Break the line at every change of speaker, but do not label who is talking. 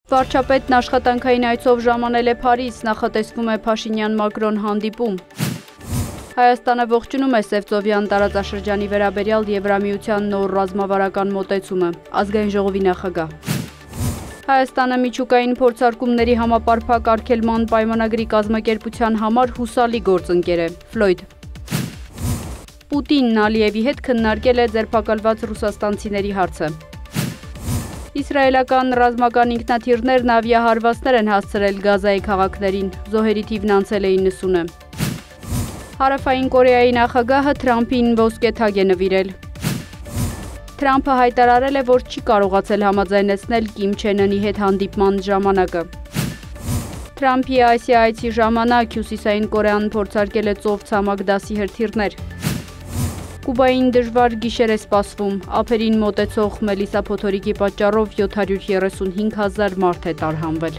Վարչապետն աշխատանքային այցով ժամանել է Փարիզ, նախատեսվում է Փաշինյան-Մակրոն հանդիպում։ Հայաստանը ողջունում է Սևծովյան տարածաշրջանի վերաբերյալ Եվրամիության նոր ռազմավարական մոտեցումը, ազգային ժողովի նախագահ։ Հայաստանը միջուկային փորձարկումների համապարփակ արգելման պայմանագրի կազմակերպության համար հուսալի գործընկեր է, Ֆլոյդ։ Պուտինն Ալիևի հետ քննարկել է ձերբակալված ռուսաստանցիների հարցը։ Իսրայելական ռազմական ինքնաթիռներն ավիահարվածներ են հասցրել Գազայի քաղաքներին, զոհերի թիվն անցել է 90-ը։ Հարավային Կորեայի նախագահը Թրամփին ոսկե թագ է նվիրել։ Թրամփը հայտարարել է, որ չի կարողացել համաձայնեցնել Կիմ Չեն Ընի հետ հանդիպման ժամանակը։ Թրամփի այցի ժամանակ Հյուսիսային Կորեան փորձարկել է ծով-ցամաք դասի հրթիռներ։ Կուբային դժվար գիշեր է սպասվում, ափերին մոտեցող Մելիսա փոթորիկի պատճառով 735 000 մարդ է տարհանվել։